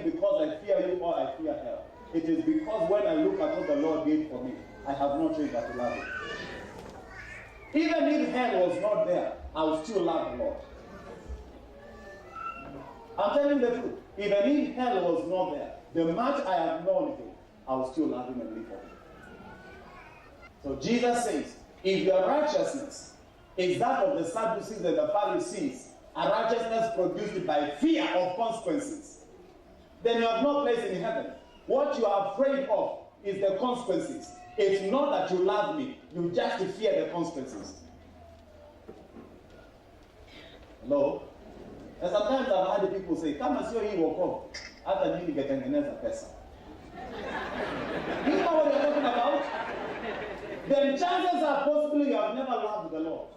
you because I fear you or I fear hell. It is because when I look at what the Lord did for me, I have no choice but to love Him. Even if hell was not there, I would still love the Lord. I'm telling the truth. Even if hell was not there, the much I have known Him, I will still love Him and live for Him. So Jesus says, if your righteousness is that of the Sadducees and the Pharisees, a righteousness produced by fear of consequences, then you have no place in heaven. What you are afraid of is the consequences. It's not that you love me, you just fear the consequences. Hello? And sometimes I've heard people say, kama sio hii wokovu, hata mimi ningetengeneza pesa. You know what you're talking about? Then chances are possibly you have never loved the Lord.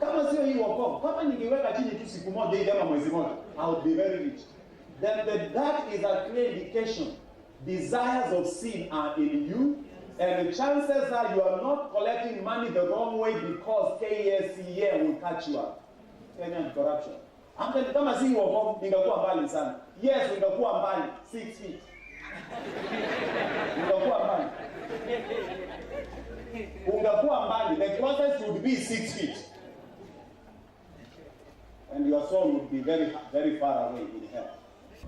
Kama sio hii wokovu, kama ningeweka chini tu siku moja hivi ama mwezi moja, I would be very rich. Then that is a clear indication. Desires of sin are in you, and the chances are you are not collecting money the wrong way because KSCA will catch you up. Kenyan corruption. Amtani kama si wokovu ningekuwa mbali sana. Yes, ningekuwa mbali 6 feet. Ningekuwa mbali. Ungekuwa mbali. The closest would be 6 feet. And your soul would be very, very far away in hell.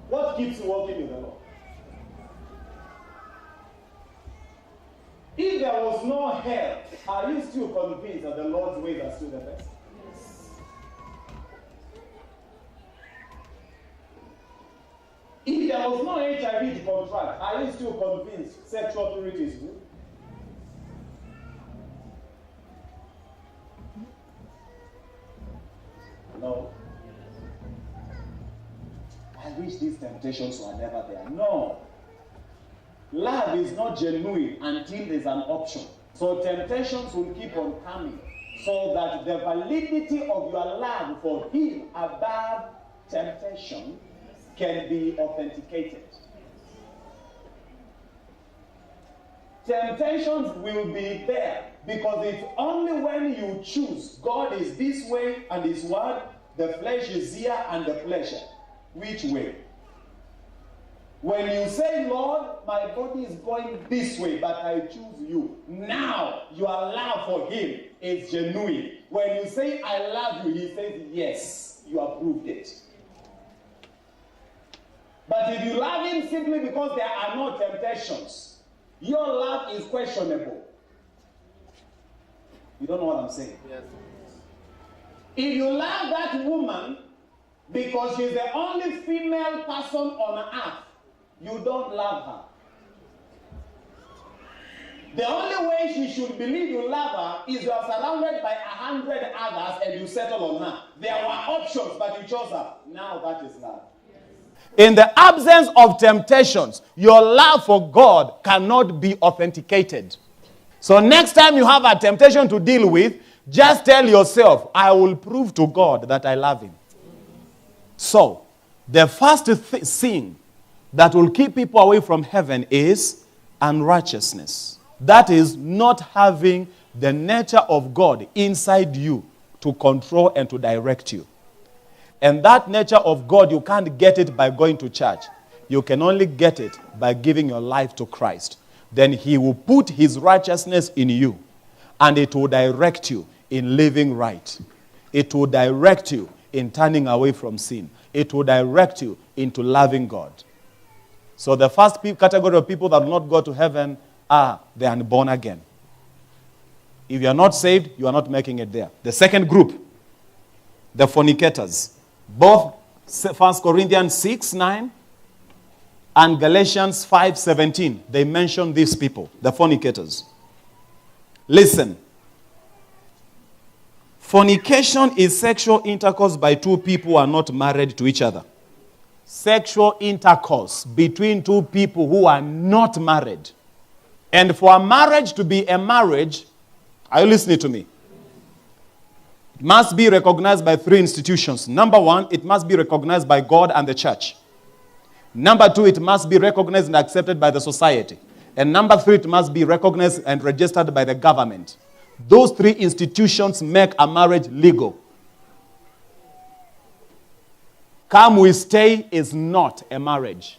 What keeps you walking with the Lord? If there was no hell, are you still convinced that the Lord's ways are still the best? Yes. If there was no HIV contract, are you still convinced sexual purity is good? No. I wish these temptations were never there. No. Love is not genuine until there's an option. So temptations will keep on coming so that the validity of your love for Him above temptation can be authenticated. Temptations will be there because it's only when you choose God is this way and His word, the flesh is here and the pleasure. Which way? When you say, Lord, my body is going this way, but I choose you. Now, your love for Him is genuine. When you say, I love you, He says, yes, you have proved it. But if you love Him simply because there are no temptations, your love is questionable. You don't know what I'm saying? Yes. If you love that woman because she's the only female person on earth, you don't love her. The only way she should believe you love her is you are surrounded by 100 others and you settle on her. There were options, but you chose her. Now that is love. In the absence of temptations, your love for God cannot be authenticated. So next time you have a temptation to deal with, just tell yourself, I will prove to God that I love Him. So, the first sin that will keep people away from heaven is unrighteousness. That is not having the nature of God inside you to control and to direct you. And that nature of God, you can't get it by going to church. You can only get it by giving your life to Christ. Then He will put His righteousness in you, and it will direct you in living right. It will direct you in turning away from sin. It will direct you into loving God. So the first category of people that will not go to heaven are the unborn again. If you are not saved, you are not making it there. The second group, the fornicators. Both 1 Corinthians 6:9 and Galatians 5:17, they mention these people, the fornicators. Listen. Fornication is sexual intercourse by two people who are not married to each other. Sexual intercourse between two people who are not married. And for a marriage to be a marriage, are you listening to me? It must be recognized by 3 institutions. Number 1, it must be recognized by God and the church. Number 2, it must be recognized and accepted by the society. And number 3, it must be recognized and registered by the government. Those 3 institutions make a marriage legal. Come we stay is not a marriage.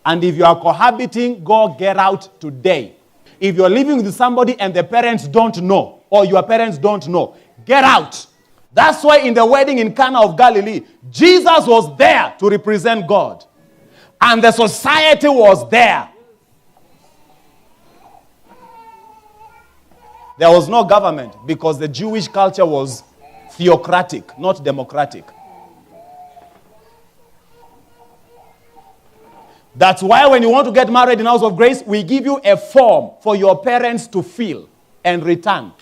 And if you are cohabiting, go get out today. If you're living with somebody and the parents don't know, or your parents don't know, get out. That's why in the wedding in Cana of Galilee, Jesus was there to represent God. And the society was there. There was no government because the Jewish culture was theocratic, not democratic. That's why when you want to get married in House of Grace, we give you a form for your parents to fill and return.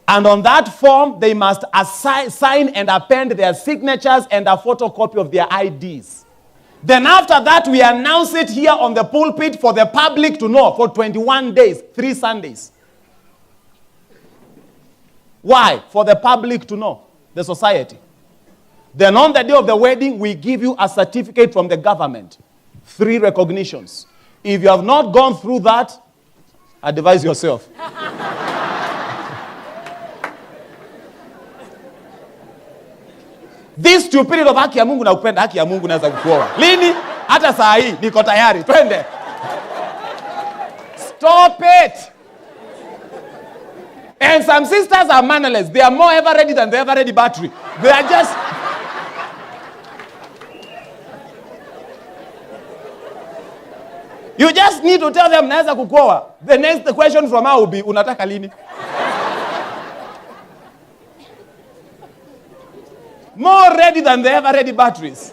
And on that form, they must sign and append their signatures and a photocopy of their IDs. Then after that, we announce it here on the pulpit for the public to know for 21 days, 3 Sundays. Why? For the public to know, the society. Then on the day of the wedding, we give you a certificate from the government. 3 recognitions. If you have not gone through that, advise yourself. This stupidity of haki ya Mungu na upenda haki ya Mungu naweza kukuoa. Lini? Hata saa hii niko tayari. Twende. Stop it. And some sisters are mannerless. They are more ever ready than the ever ready battery. They are just... You just need to tell them naweza kukuoa. The next question from her will be, unataka lini? More ready than the ever-ready batteries.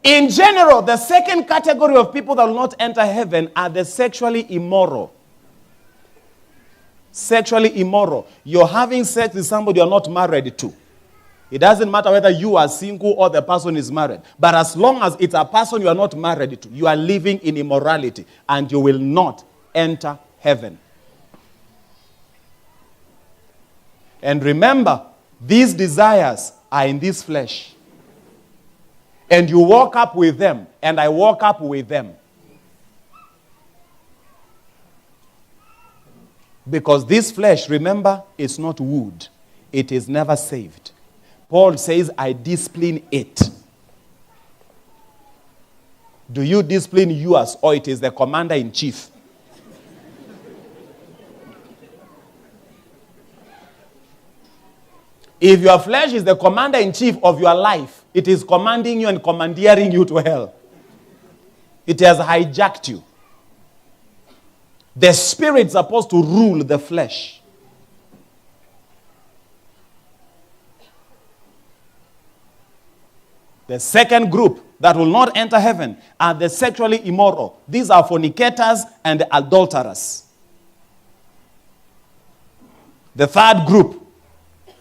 In general, the second category of people that will not enter heaven are the sexually immoral. Sexually immoral. You're having sex with somebody you're not married to. It doesn't matter whether you are single or the person is married. But as long as it's a person you are not married to, you are living in immorality and you will not enter heaven. And remember, these desires are in this flesh. And you walk up with them, and I walk up with them. Because this flesh, remember, is not wood. It is never saved. Paul says, I discipline it. Do you discipline yours, or it is the commander-in-chief? If your flesh is the commander-in-chief of your life, it is commanding you and commandeering you to hell. It has hijacked you. The spirit is supposed to rule the flesh. The second group that will not enter heaven are the sexually immoral. These are fornicators and adulterers. The third group,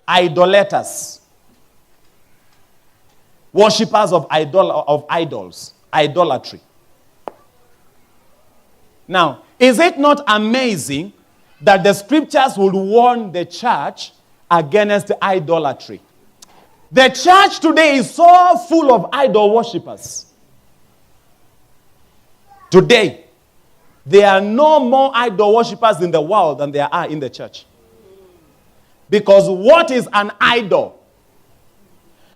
idolaters. Worshippers of idols. Idolatry. Now, is it not amazing that the scriptures would warn the church against idolatry? The church today is so full of idol worshippers. Today, there are no more idol worshippers in the world than there are in the church. Because what is an idol?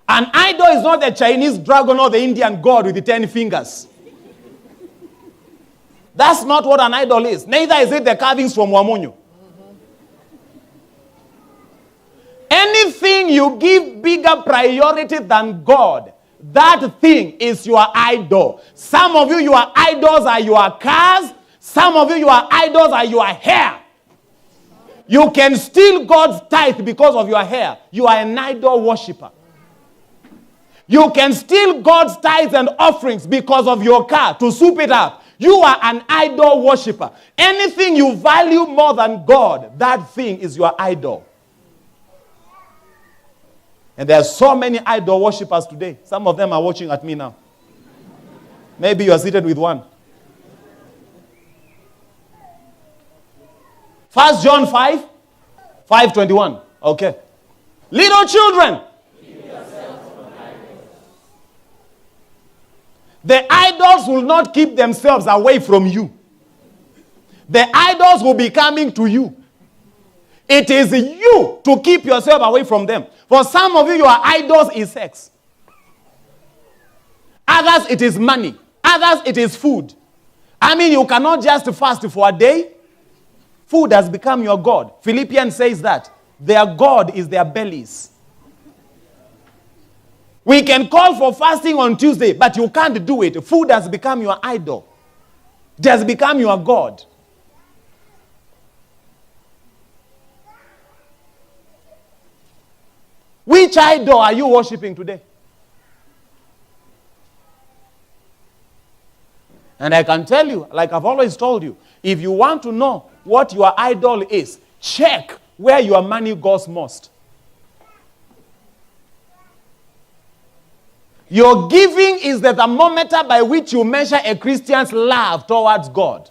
An idol is not the Chinese dragon or the Indian god with the 10 fingers. That's not what an idol is. Neither is it the carvings from Wamunyu. Anything you give bigger priority than God, that thing is your idol. Some of you, your idols are your cars. Some of you, your idols are your hair. You can steal God's tithe because of your hair. You are an idol worshiper. You can steal God's tithes and offerings because of your car to soup it up. You are an idol worshiper. Anything you value more than God, that thing is your idol. And there are so many idol worshippers today. Some of them are watching at me now. Maybe you are seated with one. 1 John 5:21. Okay. Little children, the idols will not keep themselves away from you. The idols will be coming to you. It is you to keep yourself away from them. For some of you, your idols is sex. Others, it is money. Others, it is food. I mean, you cannot just fast for a day. Food has become your God. Philippians says that. Their God is their bellies. We can call for fasting on Tuesday, but you can't do it. Food has become your idol. It has become your God. Which idol are you worshiping today? And I can tell you, like I've always told you, if you want to know what your idol is, check where your money goes most. Your giving is the thermometer by which you measure a Christian's love towards God.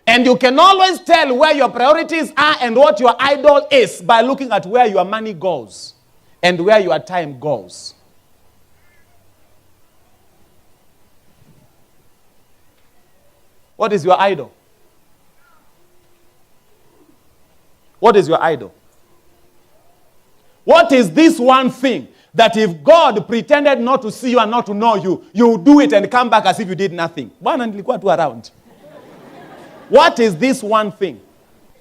And you can always tell where your priorities are and what your idol is by looking at where your money goes and where your time goes. What is your idol? What is your idol? What is this one thing that if God pretended not to see you and not to know you, you do it and come back as if you did nothing? Around. What is this one thing?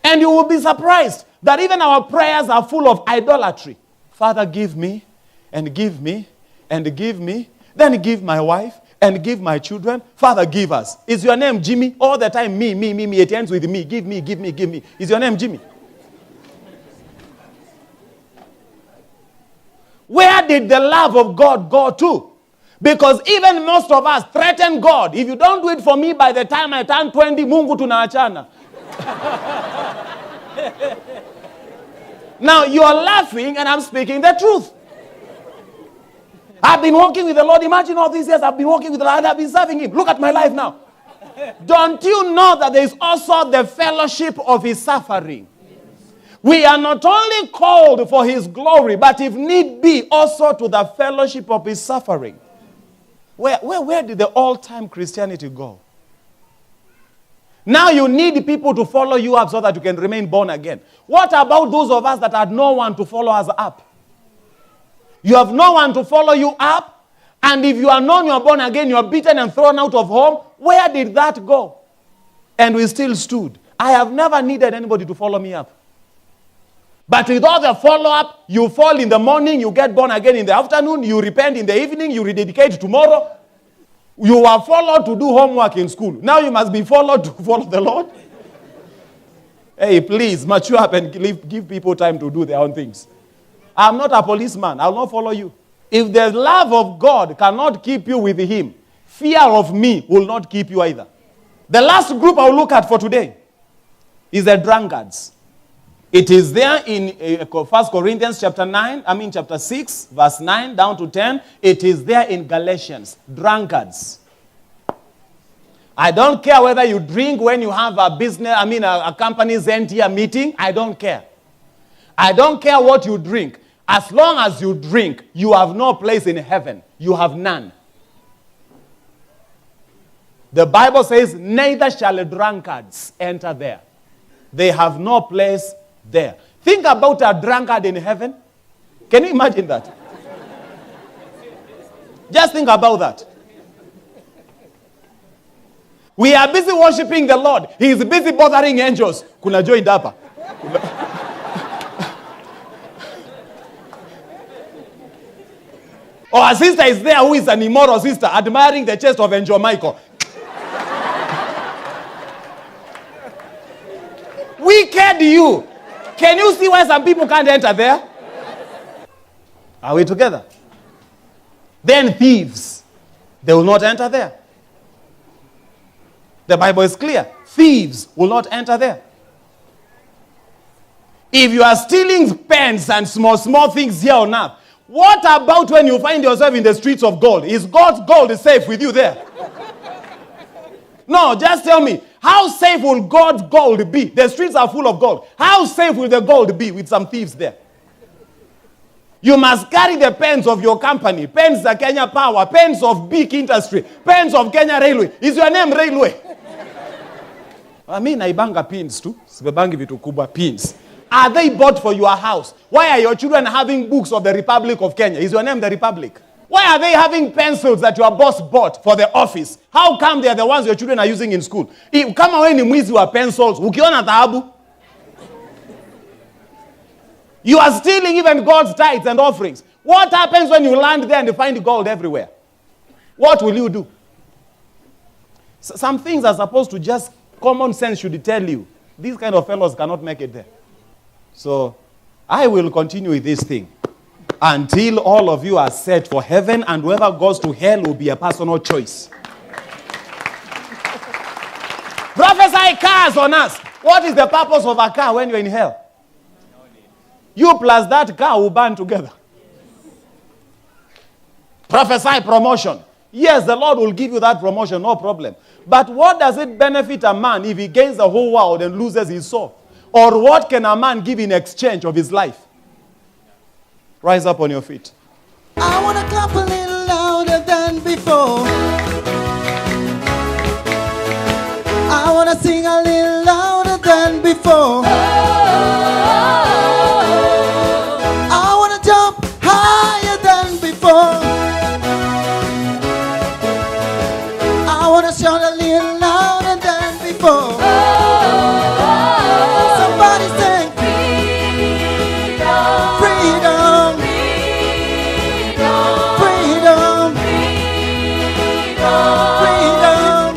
And you will be surprised that even our prayers are full of idolatry. Father, give me, and give me, and give me, then give my wife, and give my children. Father, give us. Is your name Jimmy? All the time, me. It ends with me. Give me. Is your name Jimmy? Where did the love of God go to? Because even most of us threaten God. If you don't do it for me by the time I turn 20, Mungu tunaachana. Now, you're laughing and I'm speaking the truth. I've been walking with the Lord. Imagine all these years I've been walking with the Lord. I've been serving Him. Look at my life now. Don't you know that there is also the fellowship of His suffering? We are not only called for His glory, but if need be, also to the fellowship of His suffering. Where did the all-time Christianity go? Now you need people to follow you up so that you can remain born again. What about those of us that had no one to follow us up? You have no one to follow you up, and if you are known you're born again, you're beaten and thrown out of home. Where did that go? And we still stood. I have never needed anybody to follow me up. But with all the follow-up, you fall in the morning, you get born again in the afternoon, you repent in the evening, you rededicate tomorrow. You are followed to do homework in school. Now you must be followed to follow the Lord. Hey, please, mature up and give people time to do their own things. I'm not a policeman. I will not follow you. If the love of God cannot keep you with Him, fear of me will not keep you either. The last group I will look at for today is the drunkards. It is there in 1 Corinthians chapter 6, verse 9 down to 10. It is there in Galatians. Drunkards. I don't care whether you drink when you have a business, a company's end-year meeting. I don't care. I don't care what you drink. As long as you drink, you have no place in heaven. You have none. The Bible says, neither shall drunkards enter there. They have no place there. Think about a drunkard in heaven. Can you imagine that? Just think about that. We are busy worshiping the Lord. He is busy bothering angels. Kuna joined hapa. Or a sister is there who is an immoral sister admiring the chest of Angel Michael. Wicked you. Can you see why some people can't enter there? Are we together? Then thieves. They will not enter there. The Bible is clear. Thieves will not enter there. If you are stealing pens and small things here on earth, what about when you find yourself in the streets of gold? Is God's gold safe with you there? No, just tell me. How safe will God's gold be? The streets are full of gold. How safe will the gold be with some thieves there? You must carry the pens of your company. Pens of Kenya Power. Pens of big industry. Pens of Kenya Railway. Is your name Railway? naibanga pins too. Sibebangi vitu kubwa pins. Are they bought for your house? Why are your children having books of the Republic of Kenya? Is your name the Republic? Why are they having pencils that your boss bought for the office? How come they are the ones your children are using in school? Kama wewe ni mwizi wa pencils, ukiona dhahabu. You are stealing even God's tithes and offerings. What happens when you land there and you find gold everywhere? What will you do? Some things are supposed to just, common sense should tell you. These kind of fellows cannot make it there. So, I will continue with this thing until all of you are set for heaven, and whoever goes to hell will be a personal choice. Prophesy cars on us. What is the purpose of a car when you're in hell? You plus that car will burn together. Prophesy promotion. Yes, the Lord will give you that promotion, no problem. But what does it benefit a man if he gains the whole world and loses his soul? Or what can a man give in exchange of his life? Rise up on your feet. I want to clap a little louder than before. I want to sing a little louder than before. I want to jump higher than before. I want to shout a little louder than before. Somebody sing freedom, freedom, freedom, freedom, freedom.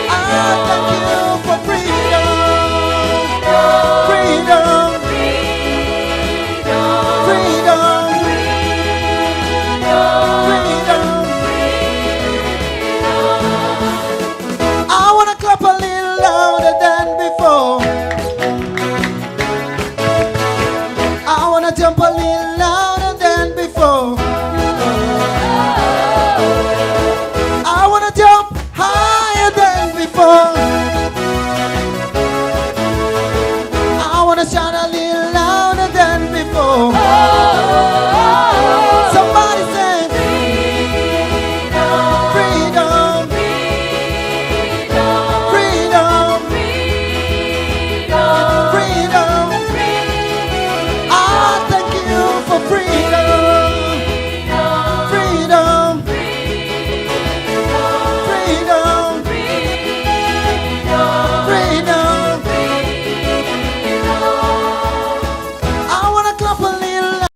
I thank you for freedom, freedom, freedom, freedom. I want to clap a little louder than before. I want to jump a little louder than before. I want to jump higher than before. I want to shout a little